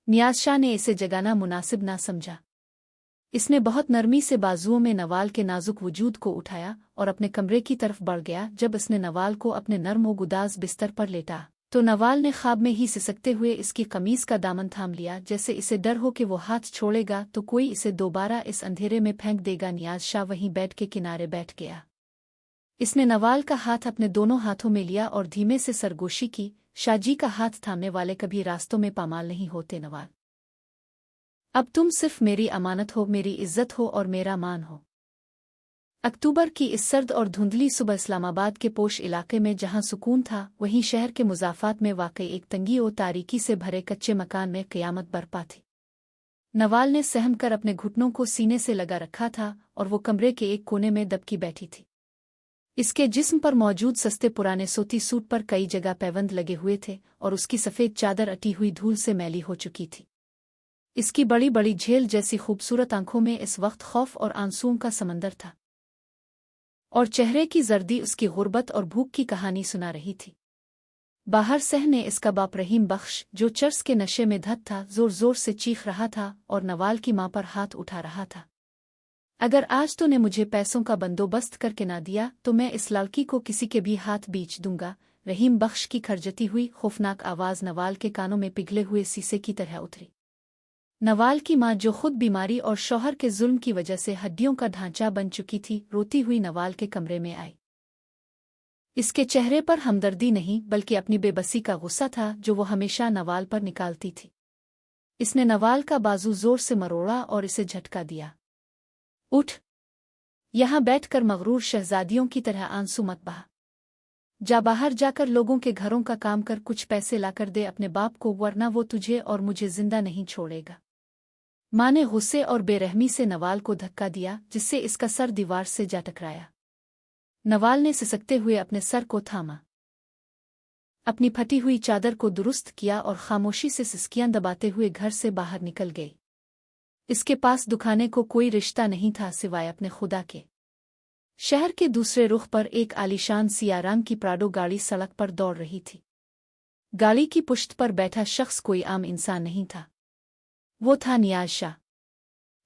नियाज शाह ने इसे जगाना मुनासिब ना समझा। इसने बहुत नरमी से बाजुओं में नवाल के नाजुक वजूद को उठाया और अपने कमरे की तरफ बढ़ गया। जब इसने नवाल को अपने नर्म व गुदाज बिस्तर पर लेटा तो नवाल ने ख्वाब में ही सिसकते हुए इसकी कमीज का दामन थाम लिया, जैसे इसे डर हो कि वो हाथ छोड़ेगा तो कोई इसे दोबारा इस अंधेरे में फेंक देगा। नियाज शाह वहीं बेड के किनारे बैठ गया। इसने नवाल का हाथ अपने दोनों हाथों में लिया और धीमे से सरगोशी की। शाहजी का हाथ थामने वाले कभी रास्तों में पामाल नहीं होते नवाल। अब तुम सिर्फ मेरी अमानत हो, मेरी इज्जत हो और मेरा मान हो। अक्टूबर की इस सर्द और धुंधली सुबह इस्लामाबाद के पोश इलाके में जहां सुकून था, वहीं शहर के मुजाफात में वाकई एक तंगी और तारीकी से भरे कच्चे मकान में क़यामत बरपा थी। नवाल ने सहम कर अपने घुटनों को सीने से लगा रखा था और वो कमरे के एक कोने में दबकी बैठी थी। इसके जिस्म पर मौजूद सस्ते पुराने सूती सूट पर कई जगह पैबंद लगे हुए थे और उसकी सफ़ेद चादर अटी हुई धूल से मैली हो चुकी थी। इसकी बड़ी बड़ी झेल जैसी खूबसूरत आंखों में इस वक्त खौफ और आंसुओं का समंदर था और चेहरे की जर्दी उसकी गुर्बत और भूख की कहानी सुना रही थी। बाहर सह ने इसका बाप रहीम बख्श, जो चर्स के नशे में धत था, जोर जोर से चीख रहा था और नवाल की मां पर हाथ उठा रहा था। अगर आज तूने मुझे पैसों का बंदोबस्त करके ना दिया तो मैं इस लड़की को किसी के भी हाथ बेच दूंगा। रहीम बख्श की खरजती हुई खौफनाक आवाज़ नवाल के कानों में पिघले हुए शीशे की तरह उतरी। नवाल की मां, जो खुद बीमारी और शौहर के जुल्म की वजह से हड्डियों का ढांचा बन चुकी थी, रोती हुई नवाल के कमरे में आई। इसके चेहरे पर हमदर्दी नहीं बल्कि अपनी बेबसी का गुस्सा था जो वो हमेशा नवाल पर निकालती थी। इसने नवाल का बाजू जोर से मरोड़ा और इसे झटका दिया। उठ, यहां बैठकर मगरूर शहजादियों की तरह आंसू मत बहा। जा बाहर जाकर लोगों के घरों का काम कर, कुछ पैसे लाकर दे अपने बाप को, वरना वो तुझे और मुझे जिंदा नहीं छोड़ेगा। मां ने गुस्से और बेरहमी से नवाल को धक्का दिया, जिससे इसका सर दीवार से जा टकराया। नवाल ने सिसकते हुए अपने सर को थामा, अपनी फटी हुई चादर को दुरुस्त किया और खामोशी से सिसकियां दबाते हुए घर से बाहर निकल गई। इसके पास दुखाने को कोई रिश्ता नहीं था सिवाय अपने खुदा के। शहर के दूसरे रुख पर एक आलीशान सिया रंग की प्राडो गाड़ी सड़क पर दौड़ रही थी। गाड़ी की पुश्त पर बैठा शख्स कोई आम इंसान नहीं था, वो था नियाज शाह।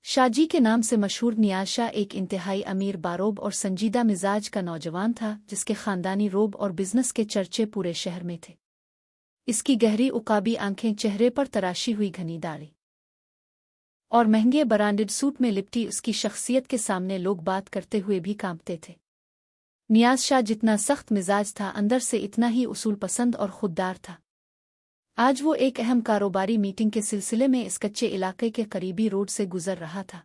शाहजी के नाम से मशहूर नियाज शाह एक इंतहाई अमीर, बारोब और संजीदा मिजाज का नौजवान था, जिसके खानदानी रोब और बिजनेस के चर्चे पूरे शहर में थे। इसकी गहरी उकाबी आंखें, चेहरे पर तराशी हुई घनी दाढ़ी और महंगे ब्रांडेड सूट में लिपटी उसकी शख्सियत के सामने लोग बात करते हुए भी कांपते थे। नियाज शाह जितना सख्त मिजाज था, अंदर से इतना ही उसूल पसंद और खुददार था। आज वो एक अहम कारोबारी मीटिंग के सिलसिले में इस कच्चे इलाके के करीबी रोड से गुजर रहा था।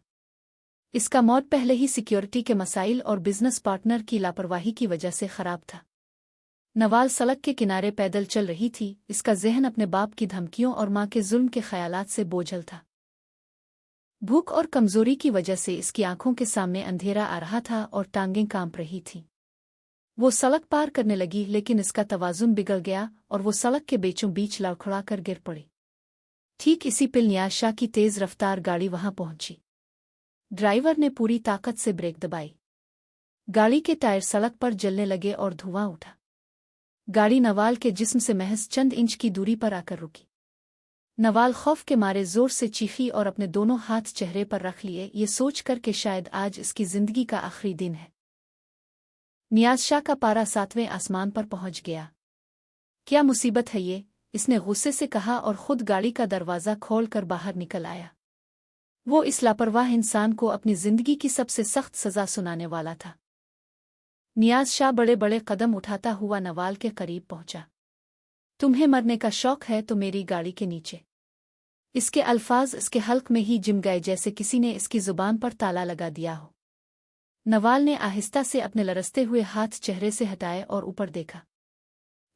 इसका मूड पहले ही सिक्योरिटी के मसाइल और बिजनेस पार्टनर की लापरवाही की वजह से खराब था। नवाल सड़क के किनारे पैदल चल रही थी। इसका जहन अपने बाप की धमकियों और मां के जुल्म के ख्यालात से बोझल था। भूख और कमजोरी की वजह से इसकी आंखों के सामने अंधेरा आ रहा था और टांगें कांप रही थीं। वो सड़क पार करने लगी, लेकिन इसका तवाजुन बिगड़ गया और वो सड़क के बीचों बीच लड़खड़ा कर गिर पड़ी। ठीक इसी पिल नियाज शाह की तेज रफ्तार गाड़ी वहां पहुंची। ड्राइवर ने पूरी ताकत से ब्रेक दबाई। गाड़ी के टायर सड़क पर जलने लगे और धुआं उठा। गाड़ी नवाल के जिस्म से महज चंद इंच की दूरी पर आकर रुकी। नवाल खौफ के मारे जोर से चीखी और अपने दोनों हाथ चेहरे पर रख लिए, ये सोचकर कि शायद आज इसकी जिंदगी का आखिरी दिन है। नियाज शाह का पारा 7वें आसमान पर पहुंच गया। क्या मुसीबत है ये, इसने गुस्से से कहा और खुद गाड़ी का दरवाज़ा खोलकर बाहर निकल आया। वो इस लापरवाह इंसान को अपनी जिंदगी की सबसे सख्त सजा सुनाने वाला था। नियाज शाह बड़े बड़े कदम उठाता हुआ नवाल के करीब पहुंचा। तुम्हें मरने का शौक है तो मेरी गाड़ी के नीचे। इसके अल्फाज इसके हल्क में ही जिम गए, जैसे किसी ने इसकी जुबान पर ताला लगा दिया हो। नवाल ने आहिस्ता से अपने लरसते हुए हाथ चेहरे से हटाए और ऊपर देखा।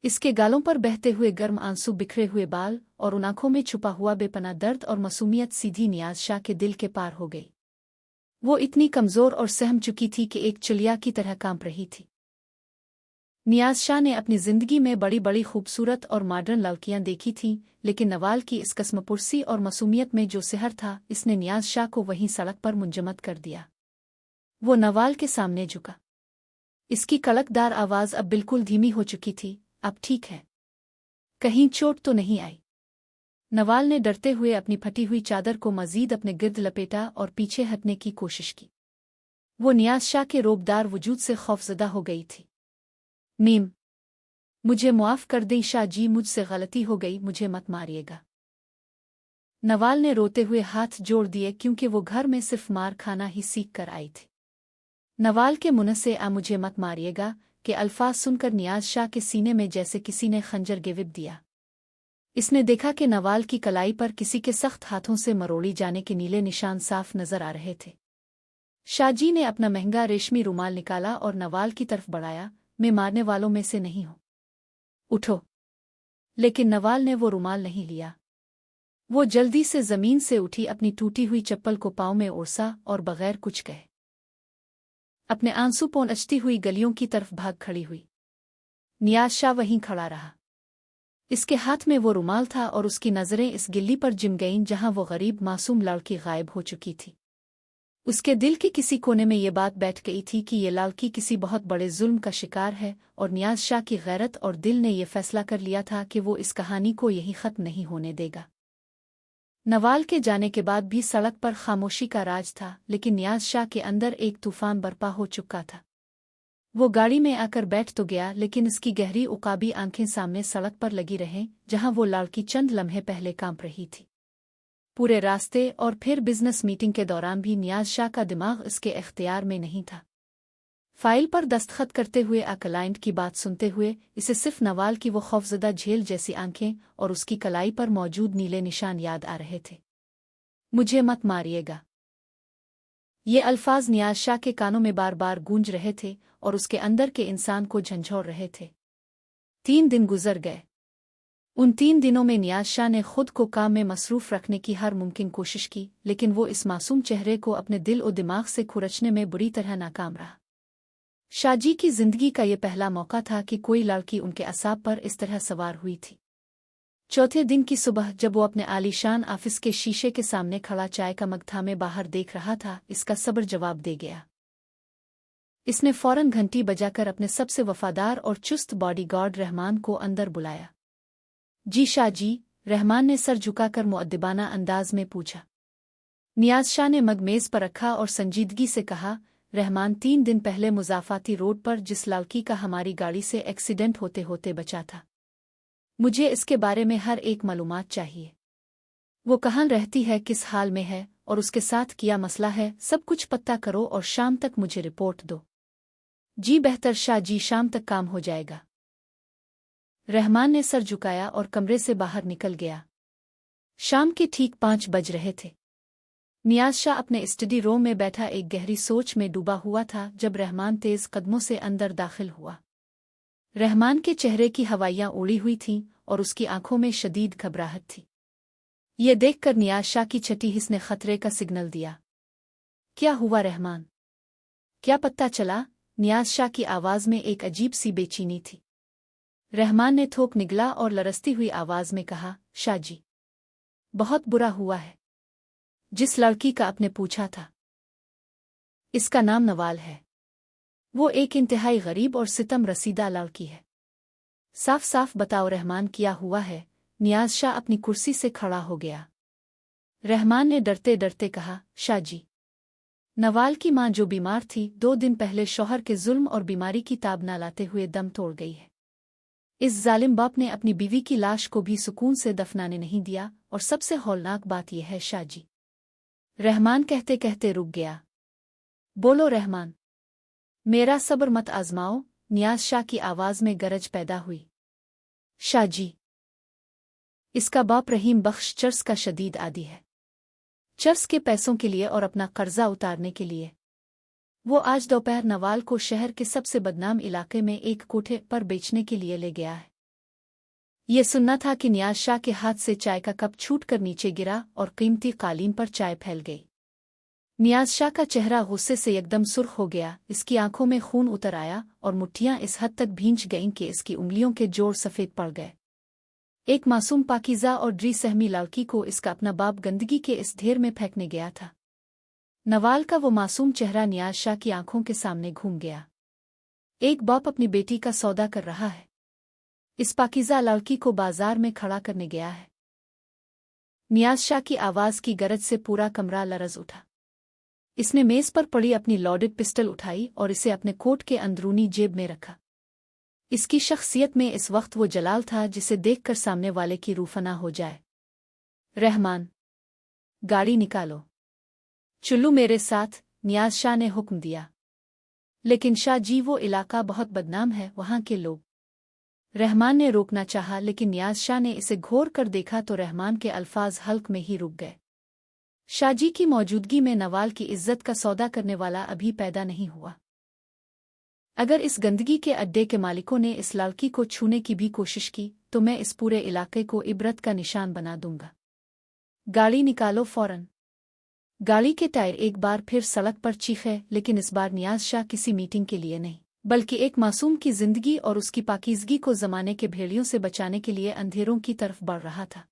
इसके गालों पर बहते हुए गर्म आंसू, बिखरे हुए बाल और उन आंखों में छुपा हुआ बेपनाह दर्द और मासूमियत सीधी नियाज शाह के दिल के पार हो गई। वो इतनी कमजोर और सहम चुकी थी कि एक चिड़िया की तरह कांप रही थी। नियाज शाह ने अपनी जिंदगी में बड़ी बड़ी खूबसूरत और मॉडर्न लड़कियां देखी थीं, लेकिन नवाल की इस कस्मपुरसी और मासूमियत में जो सिहर था, इसने नियाज शाह को वहीं सड़क पर मुंजमद कर दिया। वो नवाल के सामने झुका। इसकी कड़कदार आवाज अब बिल्कुल धीमी हो चुकी थी। अब ठीक है? कहीं चोट तो नहीं आई? नवाल ने डरते हुए अपनी फटी हुई चादर को मजीद अपने गिर्द लपेटा और पीछे हटने की कोशिश की। वो नियाज शाह के रोबदार वजूद से खौफजदा हो गई थी। मीम, मुझे मुआफ कर दें शाह जी, मुझसे गलती हो गई, मुझे मत मारिएगा। नवाल ने रोते हुए हाथ जोड़ दिए, क्योंकि वो घर में सिर्फ मार खाना ही सीख कर आई थी। नवाल के मुंह से मुझे मत मारिएगा के अल्फाज सुनकर नियाज शाह के सीने में जैसे किसी ने खंजर गिविप दिया। इसने देखा कि नवाल की कलाई पर किसी के सख्त हाथों से मरोड़ी जाने के नीले निशान साफ नजर आ रहे थे। शाहजी ने अपना महंगा रेशमी रुमाल निकाला और नवाल की तरफ बढ़ाया। मैं मारने वालों में से नहीं हूं, उठो। लेकिन नवाल ने वो रुमाल नहीं लिया। वो जल्दी से जमीन से उठी, अपनी टूटी हुई चप्पल को पांव में ओढ़ा और बगैर कुछ कहे अपने आंसू पहुंचती हुई गलियों की तरफ भाग खड़ी हुई। नियाज शाह वहीं खड़ा रहा। इसके हाथ में वो रुमाल था और उसकी नजरें इस गिल्ली पर जिम गईं जहां वो गरीब मासूम लड़की गायब हो चुकी थी। उसके दिल के किसी कोने में ये बात बैठ गई थी कि ये लड़की किसी बहुत बड़े जुल्म का शिकार है, और नियाज शाह की गैरत और दिल ने यह फैसला कर लिया था कि वो इस कहानी को यहीं खत्म नहीं होने देगा। नवाल के जाने के बाद भी सड़क पर खामोशी का राज था, लेकिन नियाज शाह के अंदर एक तूफान बर्पा हो चुका था। वो गाड़ी में आकर बैठ तो गया, लेकिन इसकी गहरी उकाबी आंखें सामने सड़क पर लगी रहें जहां वो लड़की चंद लम्हे पहले कांप रही थी। पूरे रास्ते और फिर बिजनेस मीटिंग के दौरान भी नियाज शाह का दिमाग इसके इख्तियार में नहीं था। फाइल पर दस्तखत करते हुए क्लाइंट की बात सुनते हुए इसे सिर्फ नवाल की वो खौफजदा झेल जैसी आंखें और उसकी कलाई पर मौजूद नीले निशान याद आ रहे थे। मुझे मत मारिएगा, ये अल्फाज नियाज शाह के कानों में बार बार गूंज रहे थे और उसके अंदर के इंसान को झंझोड़ रहे थे। 3 दिन गुजर गए। उन 3 दिनों में नियाज शाह ने खुद को काम में मसरूफ रखने की हर मुमकिन कोशिश की, लेकिन वो इस मासूम चेहरे को अपने दिल और दिमाग से खुरचने में बुरी तरह नाकाम रहा। शाहजी की जिंदगी का ये पहला मौका था कि कोई लड़की उनके असाब पर इस तरह सवार हुई थी। चौथे दिन की सुबह जब वो अपने आलीशान ऑफिस के शीशे के सामने खड़ा चाय का मग थामे बाहर देख रहा था, इसका सब्र जवाब दे गया। इसने फौरन घंटी बजाकर अपने सबसे वफादार और चुस्त बॉडीगार्ड रहमान को अंदर बुलाया। जी शाह जी, रहमान ने सर झुकाकर मुअद्दिबाना अंदाज में पूछा। नियाज शाह ने मग मेज पर रखा और संजीदगी से कहा, रहमान, 3 दिन पहले मुज़ाफ़ाती रोड पर जिस लड़की का हमारी गाड़ी से एक्सीडेंट होते होते बचा था, मुझे इसके बारे में हर एक मालूमात चाहिए। वो कहाँ रहती है, किस हाल में है और उसके साथ क्या मसला है, सब कुछ पता करो और शाम तक मुझे रिपोर्ट दो। जी बेहतर शाह जी, शाम तक काम हो जाएगा। रहमान ने सर झुकाया और कमरे से बाहर निकल गया। शाम के ठीक 5 बज रहे थे। नियाज शाह अपने स्टडी रूम में बैठा एक गहरी सोच में डूबा हुआ था जब रहमान तेज कदमों से अंदर दाखिल हुआ। रहमान के चेहरे की हवाइयां उड़ी हुई थीं और उसकी आंखों में शदीद घबराहट थी। ये देखकर नियाज शाह की छठी हिस्स ने खतरे का सिग्नल दिया। क्या हुआ रहमान, क्या पता चला? नियाज शाह की आवाज में एक अजीब सी बेचैनी थी। रहमान ने थोक निगला और लरसती हुई आवाज में कहा, शाह जी, बहुत बुरा हुआ है। जिस लड़की का आपने पूछा था, इसका नाम नवाल है। वो एक इंतहाई गरीब और सितम रसीदा लड़की है। साफ साफ बताओ रहमान, क्या हुआ है? नियाज शाह अपनी कुर्सी से खड़ा हो गया। रहमान ने डरते डरते कहा, शाह जी, नवाल की मां जो बीमार थी 2 दिन पहले शौहर के जुल्म और बीमारी की ताब न लाते हुए दम तोड़ गई है। इस जालिम बाप ने अपनी बीवी की लाश को भी सुकून से दफनाने नहीं दिया, और सबसे हौलनाक बात यह है शाह जी। रहमान कहते कहते रुक गया। बोलो रहमान, मेरा सब्र मत आजमाओ। नियाज शाह की आवाज में गरज पैदा हुई। शाह जी, इसका बाप रहीम बख्श चर्स का शदीद आदी है। चर्स के पैसों के लिए और अपना कर्जा उतारने के लिए वो आज दोपहर नवाल को शहर के सबसे बदनाम इलाके में एक कोठे पर बेचने के लिए ले गया है। ये सुनना था कि नियाज शाह के हाथ से चाय का कप छूटकर नीचे गिरा और कीमती कालीन पर चाय फैल गई। नियाज शाह का चेहरा गुस्से से एकदम सुर्ख हो गया। इसकी आंखों में खून उतर आया और मुट्ठियां इस हद तक भींच गईं कि इसकी उंगलियों के जोड़ सफेद पड़ गए। एक मासूम पाकीज़ा और ड्री सहमी लड़की को इसका अपना बाप गंदगी के इस ढेर में फेंकने गया था। नवाल का वो मासूम चेहरा नियाज शाह की आंखों के सामने घूम गया। एक बाप अपनी बेटी का सौदा कर रहा है, इस पाकीज़ा लड़की को बाजार में खड़ा करने गया है। नियाज शाह की आवाज़ की गरज से पूरा कमरा लरज उठा। इसने मेज़ पर पड़ी अपनी लॉडेड पिस्टल उठाई और इसे अपने कोट के अंदरूनी जेब में रखा। इसकी शख्सियत में इस वक्त वो जलाल था जिसे देखकर सामने वाले की रूह फना हो जाए। रहमान, गाड़ी निकालो। चुल्लू मेरे साथ, नियाज शाह ने हुक्म दिया। लेकिन शाह जी, वो इलाका बहुत बदनाम है, वहाँ के लोग। रहमान ने रोकना चाहा, लेकिन नियाज शाह ने इसे घोर कर देखा तो रहमान के अल्फाज हल्क में ही रुक गए। शाहजी की मौजूदगी में नवाल की इज्जत का सौदा करने वाला अभी पैदा नहीं हुआ। अगर इस गंदगी के अड्डे के मालिकों ने इस लड़की को छूने की भी कोशिश की तो मैं इस पूरे इलाके को इबरत का निशान बना दूंगा। गाड़ी निकालो फौरन। गाड़ी के टायर एक बार फिर सड़क पर चीखे, लेकिन इस बार नियाज शाह किसी मीटिंग के लिए नहीं, बल्कि एक मासूम की जिंदगी और उसकी पाकीज़गी को ज़माने के भेड़ियों से बचाने के लिए अंधेरों की तरफ बढ़ रहा था।